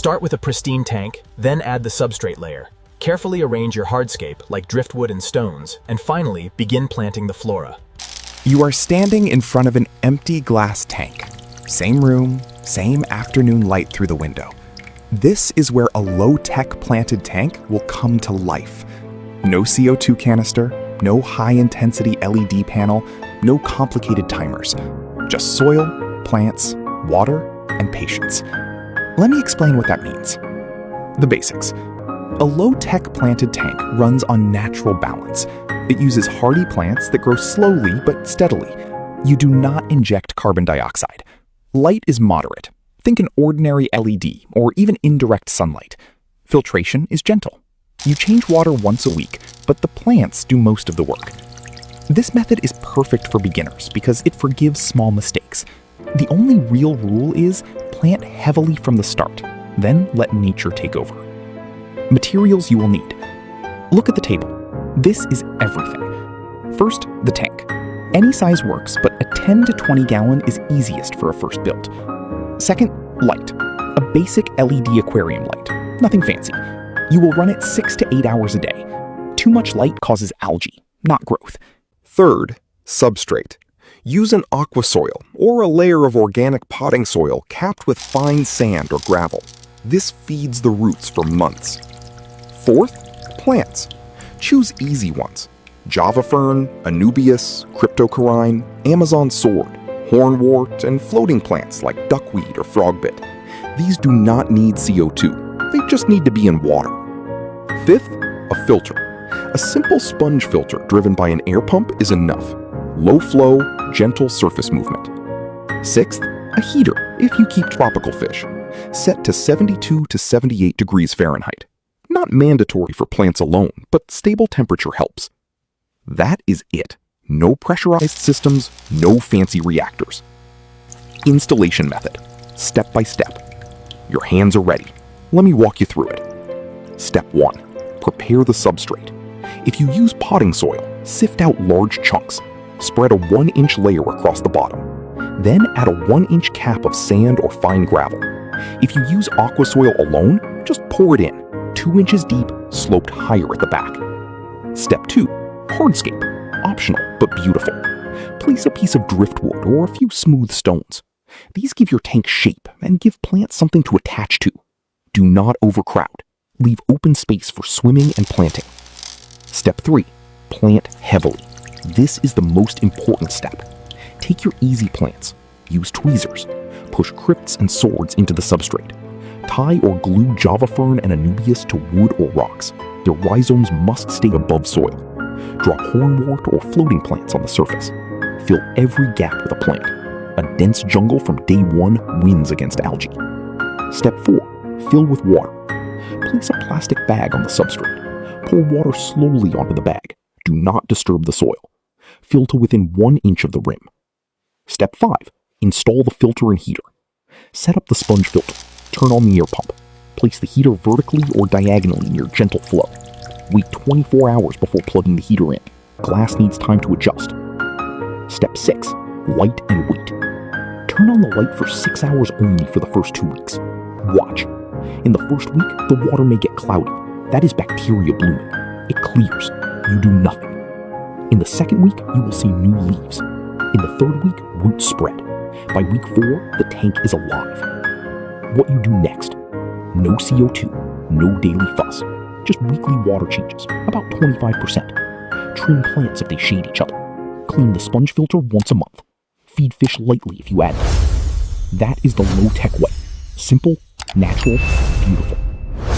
Start with a pristine tank, then add the substrate layer. Carefully arrange your hardscape like driftwood and stones, and finally begin planting the flora. You are standing in front of an empty glass tank. Same room, same afternoon light through the window. This is where a low-tech planted tank will come to life. No CO2 canister, no high-intensity LED panel, no complicated timers. Just soil, plants, water, and patience. Let me explain what that means. The basics. A low-tech planted tank runs on natural balance. It uses hardy plants that grow slowly but steadily. You do not inject carbon dioxide. Light is moderate. Think an ordinary LED or even indirect sunlight. Filtration is gentle. You change water once a week, but the plants do most of the work. This method is perfect for beginners because it forgives small mistakes. The only real rule is plant heavily from the start, then let nature take over. Materials you will need. Look at the table. This is everything. First, the tank. Any size works, but a 10 to 20 gallon is easiest for a first build. Second, light. A basic LED aquarium light. Nothing fancy. You will run it 6 to 8 hours a day. Too much light causes algae, not growth. Third, substrate. Use an aquasoil or a layer of organic potting soil capped with fine sand or gravel. This feeds the roots for months. Fourth, plants. Choose easy ones. Java fern, anubias, cryptocoryne, Amazon sword, hornwort, and floating plants like duckweed or frogbit. These do not need CO2. They just need to be in water. Fifth, a filter. A simple sponge filter driven by an air pump is enough. Low flow, gentle surface movement. Sixth, a heater if you keep tropical fish. Set to 72 to 78 degrees Fahrenheit. Not mandatory for plants alone, but stable temperature helps. That is it. No pressurized systems, no fancy reactors. Installation method. Step by step. Your hands are ready. Let me walk you through it. Step 1. Prepare the substrate. If you use potting soil, sift out large chunks. Spread a 1-inch layer across the bottom. Then add a 1-inch cap of sand or fine gravel. If you use aquasoil alone, just pour it in, 2 inches deep, sloped higher at the back. Step 2. Hardscape. Optional, but beautiful. Place a piece of driftwood or a few smooth stones. These give your tank shape and give plants something to attach to. Do not overcrowd. Leave open space for swimming and planting. Step 3. Plant heavily. This is the most important step. Take your easy plants. Use tweezers. Push crypts and swords into the substrate. Tie or glue Java fern and anubias to wood or rocks. Their rhizomes must stay above soil. Drop hornwort or floating plants on the surface. Fill every gap with a plant. A dense jungle from day 1 wins against algae. Step 4. Fill with water. Place a plastic bag on the substrate. Pour water slowly onto the bag. Do not disturb the soil. Fill to within 1 inch of the rim. Step 5. Install the filter and heater. Set up the sponge filter. Turn on the air pump. Place the heater vertically or diagonally near gentle flow. Wait 24 hours before plugging the heater in. Glass needs time to adjust. Step 6. Light and wait. Turn on the light for 6 hours only for the first 2 weeks. Watch. In the first week, the water may get cloudy. That is bacteria blooming. It clears. You do nothing. In the second week, you will see new leaves. In the third week, roots spread. By week 4, the tank is alive. What you do next? No CO2, no daily fuss. Just weekly water changes, about 25%. Trim plants if they shade each other. Clean the sponge filter once a month. Feed fish lightly if you add them. That is the low-tech way. Simple, natural, beautiful.